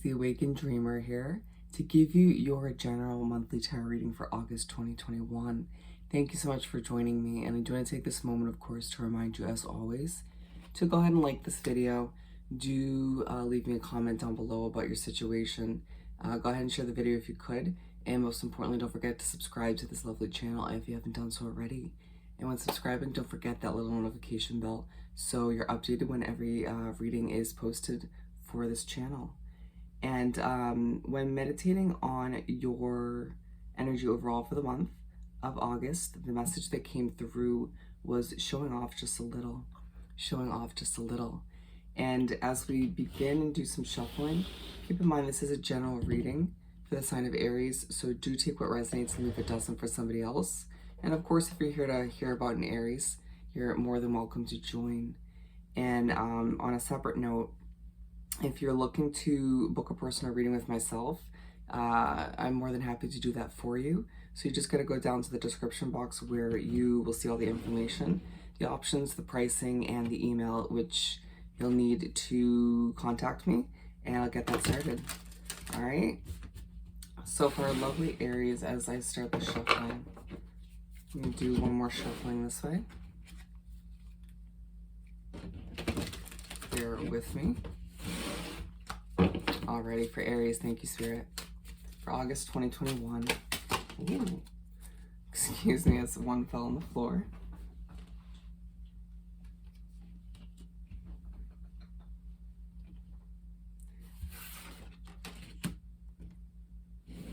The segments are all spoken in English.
the Awakened Dreamer here to give you your general monthly tarot reading for August 2021. Thank you so much for joining me, and I do want to take this moment, of course, to remind you, as always, to go ahead and like this video. Do leave me a comment down below about your situation. Go ahead and share the video if you could, and most importantly, don't forget to subscribe to this lovely channel if you haven't done so already. And when subscribing, don't forget that little notification bell so you're updated when every reading is posted for this channel. And when meditating on your energy overall for the month of August, the message that came through was showing off just a little, showing off just a little. And as we begin and do some shuffling, keep in mind this is a general reading for the sign of Aries, so do take what resonates and leave it doesn't for somebody else. And of course, if you're here to hear about an Aries, you're more than welcome to join. And on a separate note, if you're looking to book a personal reading with myself, I'm more than happy to do that for you. So you just got to go down to the description box where you will see all the information, the options, the pricing, and the email, which you'll need to contact me, and I'll get that started. All right. So for our lovely Aries, as I start the shuffling, I'm going to do one more shuffling this way. Bear with me. Alrighty, for Aries, thank you, Spirit. For August 2021. Ooh. Excuse me, as one fell on the floor.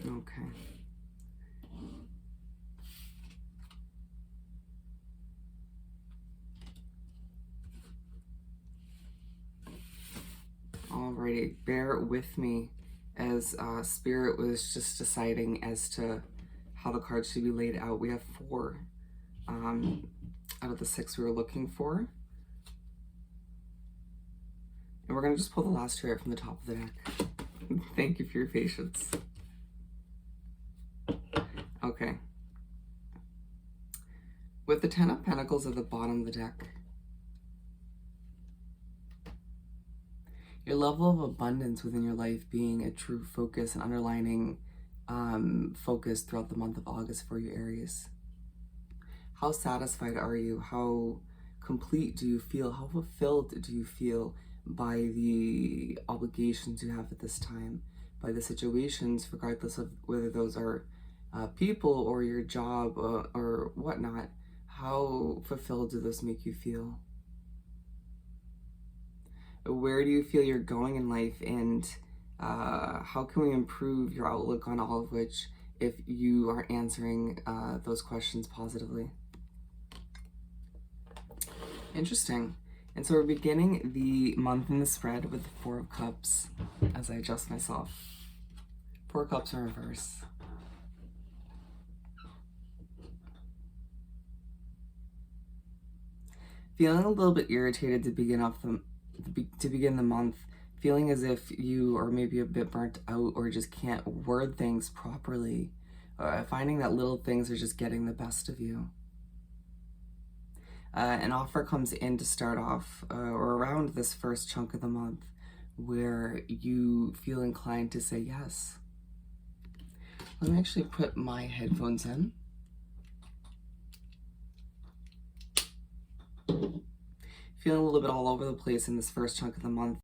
Okay. Alrighty, bear with me as Spirit was just deciding as to how the cards should be laid out. We have 4 out of the 6 we were looking for. And we're going to just pull the last 2 right from the top of the deck. Thank you for your patience. Okay. With the 10 of Pentacles at the bottom of the deck, your level of abundance within your life being a true focus and underlining focus throughout the month of August for you, Aries. How satisfied are you? How complete do you feel? How fulfilled do you feel by the obligations you have at this time, by the situations, regardless of whether those are people or your job or whatnot? How fulfilled do those make you feel? Where do you feel you're going in life, and how can we improve your outlook on all of which if you are answering those questions positively? Interesting. And so we're beginning the month in the spread with the 4 of Cups as I adjust myself. 4 Cups in reverse. Feeling a little bit irritated to begin the month, feeling as if you are maybe a bit burnt out or just can't word things properly, finding that little things are just getting the best of you. An offer comes in to start off or around this first chunk of the month where you feel inclined to say yes. Let me actually put my headphones in. Feeling a little bit all over the place in this first chunk of the month.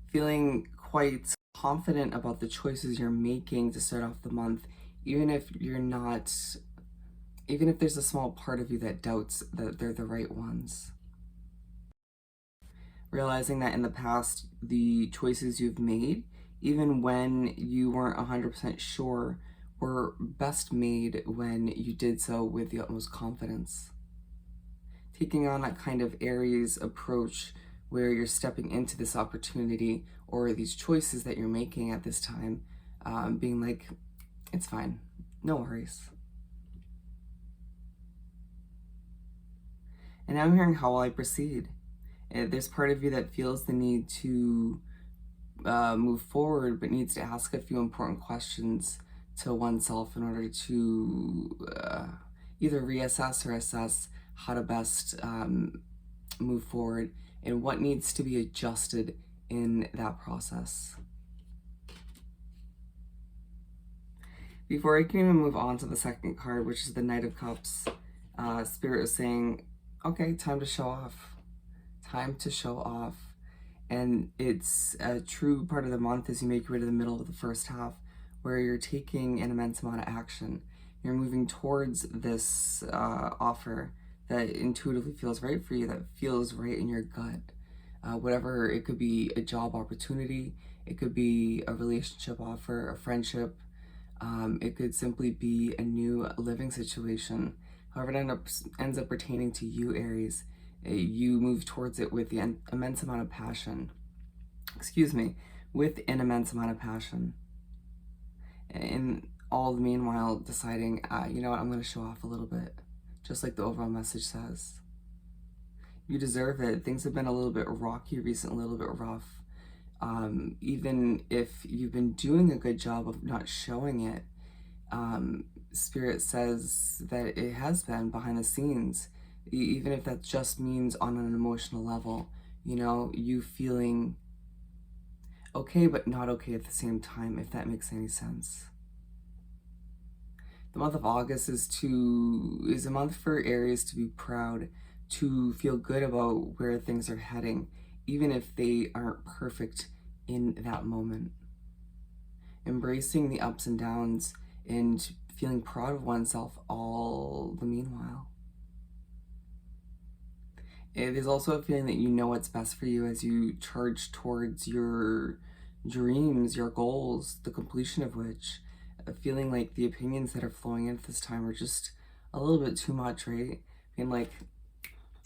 Feeling quite confident about the choices you're making to start off the month, even if there's a small part of you that doubts that they're the right ones. Realizing that in the past, the choices you've made, even when you weren't 100% sure, were best made when you did so with the utmost confidence. Taking on that kind of Aries approach where you're stepping into this opportunity or these choices that you're making at this time, being like, it's fine, no worries. And now I'm hearing how will I proceed? There's part of you that feels the need to move forward, but needs to ask a few important questions to oneself in order to either reassess or assess how to best move forward and what needs to be adjusted in that process. Before I can even move on to the second card, which is the Knight of Cups, Spirit is saying, okay, time to show off. Time to show off. And it's a true part of the month as you make your way to the middle of the first half, where you're taking an immense amount of action. You're moving towards this offer that intuitively feels right for you, that feels right in your gut. Whatever, it could be a job opportunity, it could be a relationship offer, a friendship, it could simply be a new living situation. However it ends up pertaining to you, Aries, you move towards it with the immense amount of passion. With an immense amount of passion. And all the meanwhile deciding, you know what, I'm going to show off a little bit, just like the overall message says. You deserve it. Things have been a little bit rocky recently, a little bit rough. Even if you've been doing a good job of not showing it, Spirit says that it has been behind the scenes, even if that just means on an emotional level, you know, you feeling okay but not okay at the same time, if that makes any sense. The month of August is a month for Aries to be proud, to feel good about where things are heading, even if they aren't perfect in that moment. Embracing the ups and downs and feeling proud of oneself all the meanwhile. It is also a feeling that you know what's best for you as you charge towards your dreams, your goals, the completion of which, feeling like the opinions that are flowing in at this time are just a little bit too much, right? Being like,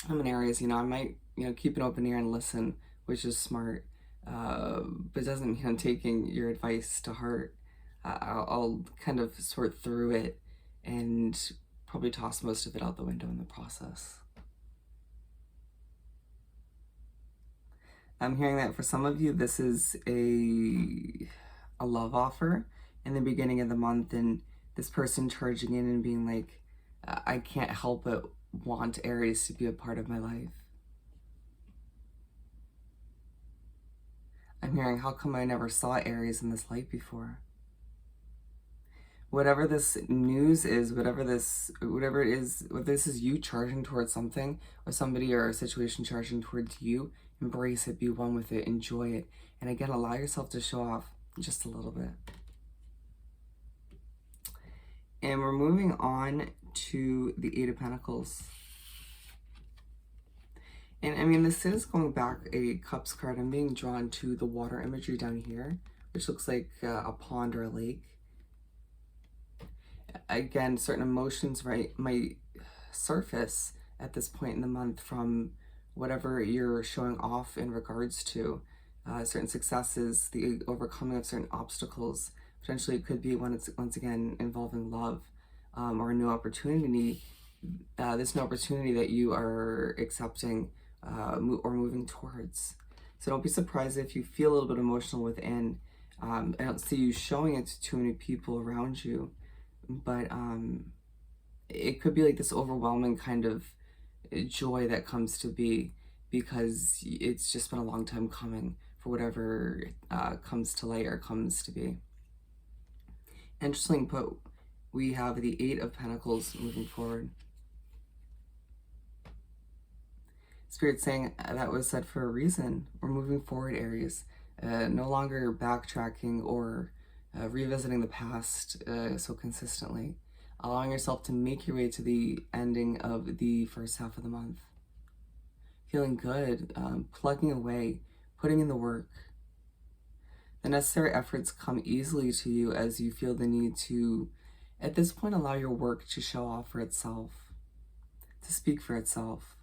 I'm an Aries, you know, I might, you know, keep an open ear and listen, which is smart, but it doesn't mean I'm taking your advice to heart. I'll kind of sort through it and probably toss most of it out the window in the process. I'm hearing that for some of you, this is a love offer in the beginning of the month, and this person charging in and being like, I can't help but want Aries to be a part of my life. I'm hearing, how come I never saw Aries in this light before? Whatever this news is, whatever it is, whether this is you charging towards something or somebody or a situation charging towards you, embrace it, be one with it, enjoy it. And again, allow yourself to show off just a little bit. And we're moving on to the Eight of Pentacles. And I mean, this is going back a Cups card. I'm being drawn to the water imagery down here, which looks like a pond or a lake. Again, certain emotions might surface at this point in the month from whatever you're showing off in regards to certain successes, the overcoming of certain obstacles. Potentially it could be when it's once again involving love or a new opportunity, this new opportunity that you are accepting or moving towards. So don't be surprised if you feel a little bit emotional within. I don't see you showing it to too many people around you, but it could be like this overwhelming kind of joy that comes to be because it's just been a long time coming for whatever comes to light or comes to be. Interesting, but we have the Eight of Pentacles moving forward. Spirit saying that was said for a reason. We're moving forward, Aries. No longer backtracking or revisiting the past so consistently. Allowing yourself to make your way to the ending of the first half of the month. Feeling good, plugging away, putting in the work. The necessary efforts come easily to you as you feel the need to, at this point, allow your work to show off for itself, to speak for itself.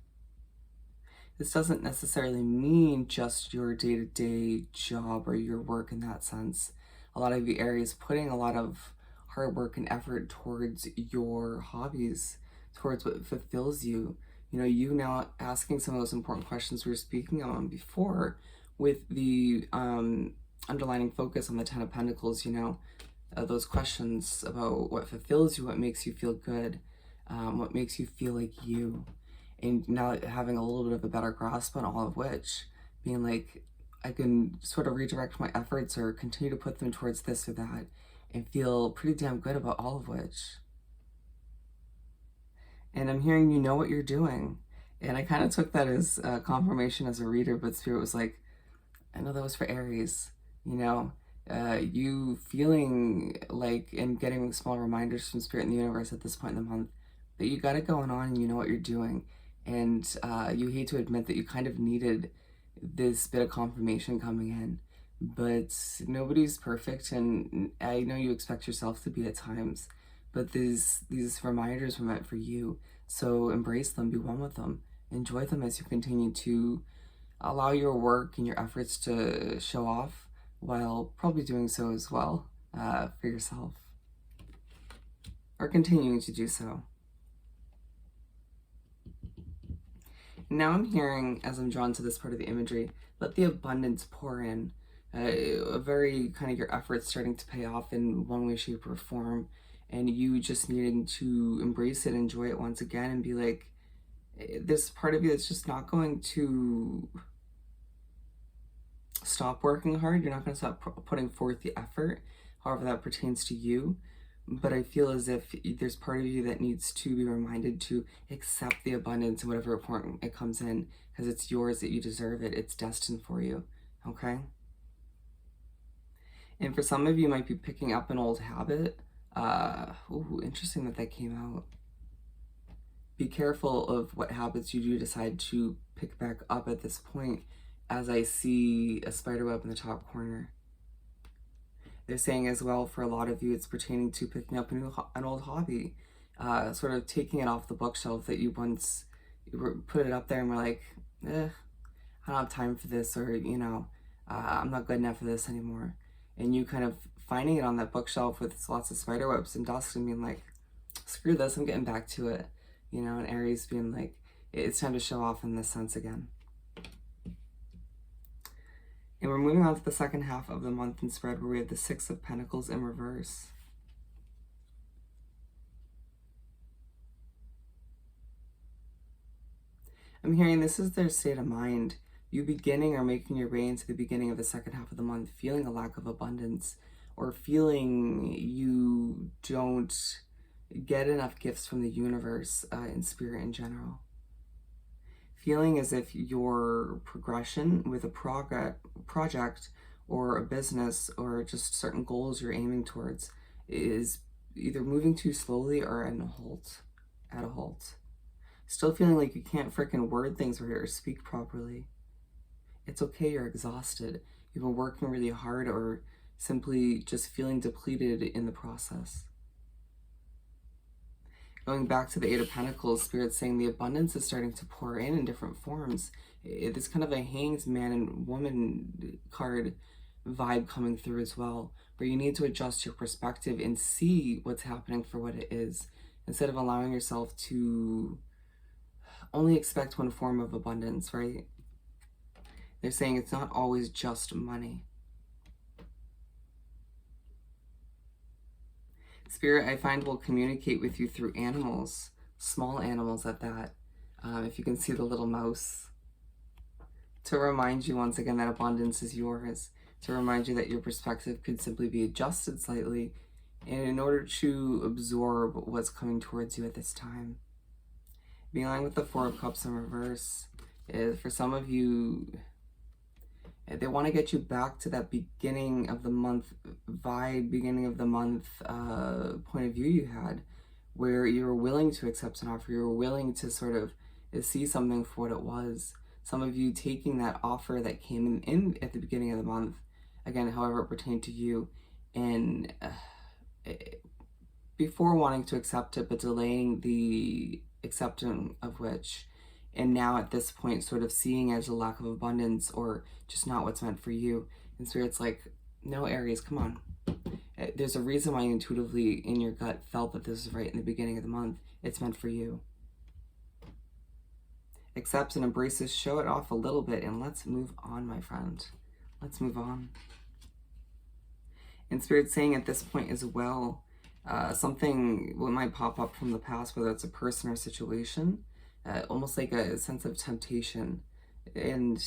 This doesn't necessarily mean just your day-to-day job or your work in that sense. A lot of you Aries putting a lot of hard work and effort towards your hobbies, towards what fulfills you. You know, you now asking some of those important questions we were speaking on before with the underlining focus on the Ten of Pentacles, you know, those questions about what fulfills you, what makes you feel good, what makes you feel like you. and now having a little bit of a better grasp on all of which, being like, I can sort of redirect my efforts or continue to put them towards this or that and feel pretty damn good about all of which. And I'm hearing you know what you're doing. And I kind of took that as confirmation as a reader, but Spirit was like, I know that was for Aries, you know, you feeling like and getting small reminders from Spirit in the universe at this point in the month that you got it going on and you know what you're doing. And you hate to admit that you kind of needed this bit of confirmation coming in. But nobody's perfect, and I know you expect yourself to be at times. But these reminders were meant for you. So embrace them, be one with them, enjoy them as you continue to allow your work and your efforts to show off while probably doing so as well for yourself or continuing to do so. Now I'm hearing, as I'm drawn to this part of the imagery, let the abundance pour in. A very kind of your efforts starting to pay off in one way, shape, or form, and you just needing to embrace it, enjoy it once again, and be like, this part of you that's just not going to stop working hard. You're not going to stop putting forth the effort, however that pertains to you. But I feel as if there's part of you that needs to be reminded to accept the abundance in whatever form it comes in, because it's yours, that you deserve it. It's destined for you, okay? And for some of you, might be picking up an old habit. Ooh, interesting that that came out. Be careful of what habits you do decide to pick back up at this point, as I see a spider web in the top corner. They're saying as well, for a lot of you, it's pertaining to picking up an old hobby, sort of taking it off the bookshelf that you once put it up there and were like, I don't have time for this, or, you know, I'm not good enough for this anymore. And you kind of finding it on that bookshelf with lots of spider webs and dust and being like, screw this, I'm getting back to it. You know, and Aries being like, it's time to show off in this sense again. And we're moving on to the second half of the month in spread, where we have the Six of Pentacles in reverse. I'm hearing this is their state of mind. You beginning or making your way into the beginning of the second half of the month, feeling a lack of abundance, or feeling you don't get enough gifts from the universe in spirit in general. Feeling as if your progression with a project or a business or just certain goals you're aiming towards is either moving too slowly or at a halt. Still feeling like you can't frickin' word things right or speak properly. It's okay, you're exhausted. You've been working really hard, or simply just feeling depleted in the process. Going back to the Eight of Pentacles, Spirit's saying the abundance is starting to pour in different forms. It's kind of a hanged man and woman card vibe coming through as well, where you need to adjust your perspective and see what's happening for what it is, instead of allowing yourself to only expect one form of abundance, right? They're saying it's not always just money. Spirit, I find, will communicate with you through animals, small animals at that. If you can see the little mouse, to remind you once again that abundance is yours, to remind you that your perspective could simply be adjusted slightly in order to absorb what's coming towards you at this time. Being aligned with the Four of Cups in reverse is, for some of you, they want to get you back to that beginning of the month vibe, beginning of the month point of view you had, where you were willing to accept an offer, you were willing to sort of see something for what it was. Some of you taking that offer that came in at the beginning of the month, again, however it pertained to you, and before wanting to accept it, but delaying the acceptance of which, and now at this point sort of seeing as a lack of abundance or just not what's meant for you. And Spirit's like, no, Aries, come on. There's a reason why you intuitively in your gut felt that this was right in the beginning of the month. It's meant for you. Accept and embrace this, show it off a little bit, and let's move on, my friend. Let's move on. And Spirit's saying at this point as well, something might pop up from the past, whether it's a person or situation, almost like a sense of temptation. And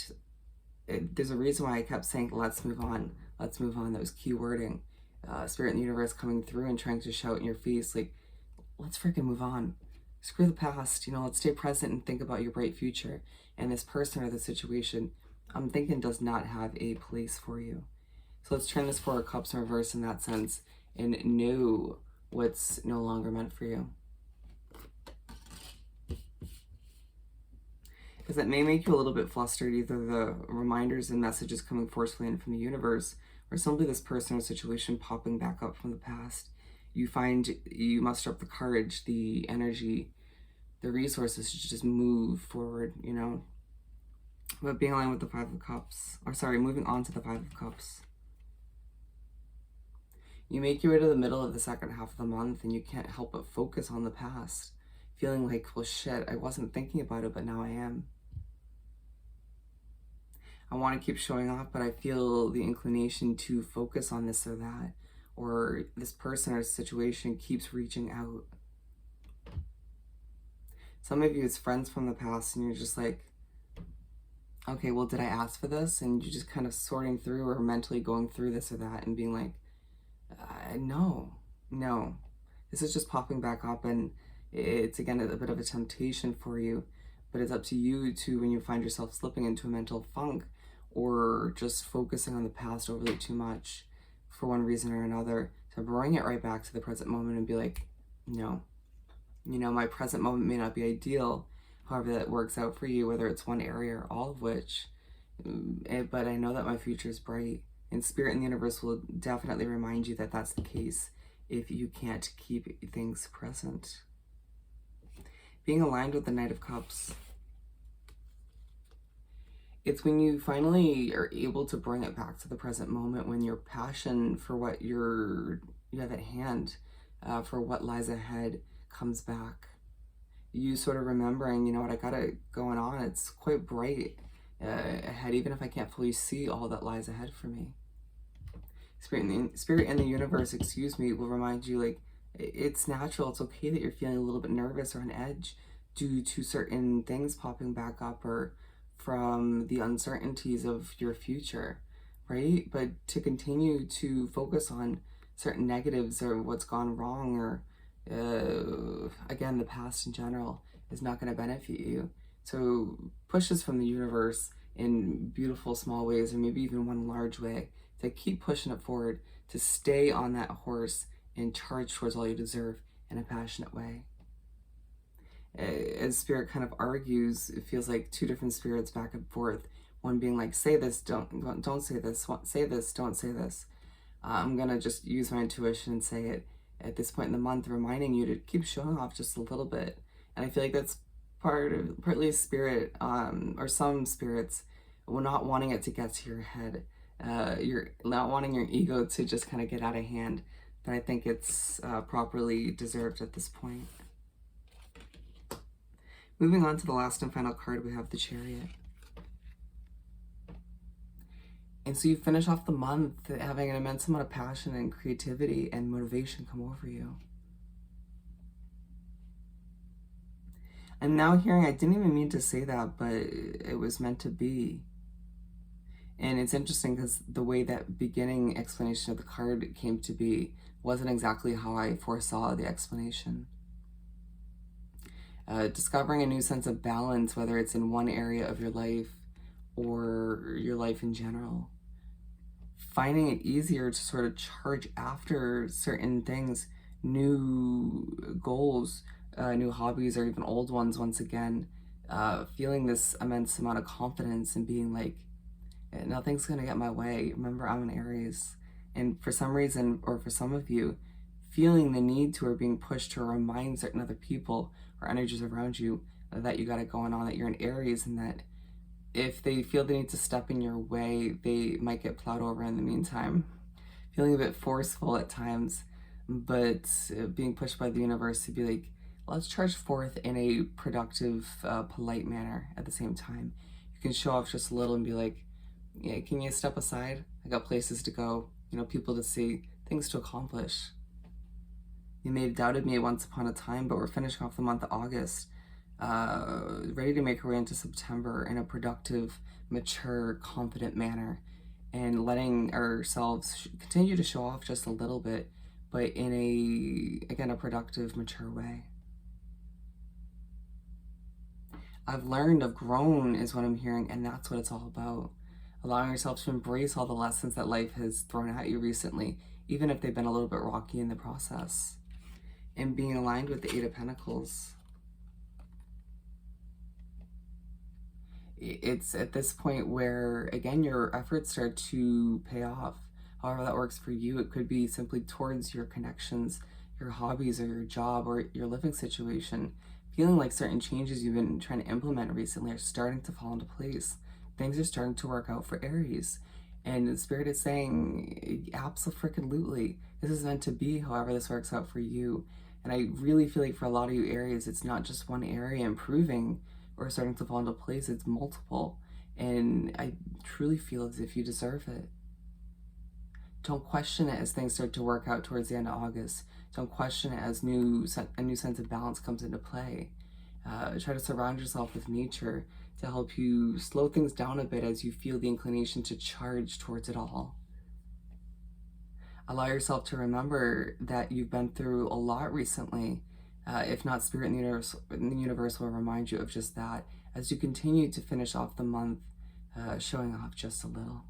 there's a reason why I kept saying, let's move on, let's move on. That was key wording. Spirit and the universe coming through and trying to shout in your face, like, let's freaking move on. Screw the past, let's stay present and think about your bright future. And this person or this situation, I'm thinking, does not have a place for you. So let's turn this Four of Cups in reverse in that sense and know what's no longer meant for you. Because that may make you a little bit flustered, either the reminders and messages coming forcefully in from the universe, or simply this person or situation popping back up from the past. You find you muster up the courage, the energy, the resources to just move forward, But being aligned with the Five of Cups, moving on to the Five of Cups. You make your way to the middle of the second half of the month and you can't help but focus on the past, feeling like, well, shit, I wasn't thinking about it, but now I am. I want to keep showing off, but I feel the inclination to focus on this or that, or this person or situation keeps reaching out. Some of you, it's friends from the past, and you're just like, okay, well, did I ask for this? And you're just kind of sorting through or mentally going through this or that and being like, no. This is just popping back up, and it's, again, a bit of a temptation for you, but it's up to you to, when you find yourself slipping into a mental funk or just focusing on the past overly too much for one reason or another, to bring it right back to the present moment and be like, no. My present moment may not be ideal, however that works out for you, whether it's one area or all of which, but I know that my future is bright, and Spirit and the universe will definitely remind you that that's the case if you can't keep things present. Being aligned with the Knight of Cups. It's when you finally are able to bring it back to the present moment, when your passion for what you have at hand, for what lies ahead, comes back. You sort of remembering, what I got it going on. It's quite bright ahead, even if I can't fully see all that lies ahead for me. Spirit and the universe, will remind you, like, it's natural. It's okay that you're feeling a little bit nervous or on edge due to certain things popping back up, or from the uncertainties of your future, right? But to continue to focus on certain negatives or what's gone wrong, or again, the past in general, is not going to benefit you. So pushes from the universe in beautiful small ways, or maybe even one large way, to keep pushing it forward, to stay on that horse and charge towards all you deserve in a passionate way. As Spirit kind of argues, it feels like two different spirits back and forth. One being like, say this, don't say this, say this, don't say this. I'm going to just use my intuition and say it at this point in the month, reminding you to keep showing off just a little bit. And I feel like that's partly Spirit, or some spirits, not wanting it to get to your head. You're not wanting your ego to just kind of get out of hand. But I think it's properly deserved at this point. Moving on to the last and final card, we have the Chariot. And so you finish off the month having an immense amount of passion and creativity and motivation come over you. I'm now hearing, I didn't even mean to say that, but it was meant to be. And it's interesting because the way that beginning explanation of the card came to be wasn't exactly how I foresaw the explanation. Discovering a new sense of balance, whether it's in one area of your life or your life in general. Finding it easier to sort of charge after certain things, new goals, new hobbies, or even old ones once again. Feeling this immense amount of confidence and being like, nothing's going to get my way. Remember, I'm an Aries. And for some reason, or for some of you, feeling the need to, or being pushed to remind certain other people or energies around you that you got it going on, that you're an Aries, and that if they feel the need to step in your way, they might get plowed over in the meantime. Feeling a bit forceful at times, but being pushed by the universe to be like, let's charge forth in a productive, polite manner at the same time. You can show off just a little and be like, yeah, can you step aside? I got places to go, people to see, things to accomplish. You may have doubted me once upon a time, but we're finishing off the month of August ready to make her way into September in a productive, mature, confident manner, and letting ourselves continue to show off just a little bit, but in a productive, mature way. I've learned, I've grown is what I'm hearing, and that's what it's all about. Allowing yourself to embrace all the lessons that life has thrown at you recently, even if they've been a little bit rocky in the process. And being aligned with the Eight of Pentacles. It's at this point where, again, your efforts start to pay off. However that works for you, it could be simply towards your connections, your hobbies, or your job, or your living situation. Feeling like certain changes you've been trying to implement recently are starting to fall into place. Things are starting to work out for Aries. And the Spirit is saying, absolutely, this is meant to be, however this works out for you. And I really feel like for a lot of you Aries, it's not just one area improving or starting to fall into place, it's multiple. And I truly feel as if you deserve it. Don't question it as things start to work out towards the end of August. Don't question it as a new sense of balance comes into play. Try to surround yourself with nature to help you slow things down a bit as you feel the inclination to charge towards it all. Allow yourself to remember that you've been through a lot recently. If not, Spirit in the universe will remind you of just that as you continue to finish off the month, showing off just a little.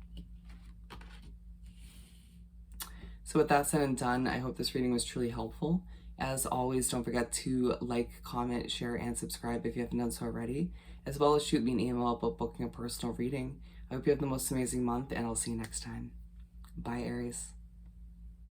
So with that said and done, I hope this reading was truly helpful. As always, don't forget to like, comment, share, and subscribe if you haven't done so already, as well as shoot me an email about booking a personal reading. I hope you have the most amazing month, and I'll see you next time. Bye, Aries.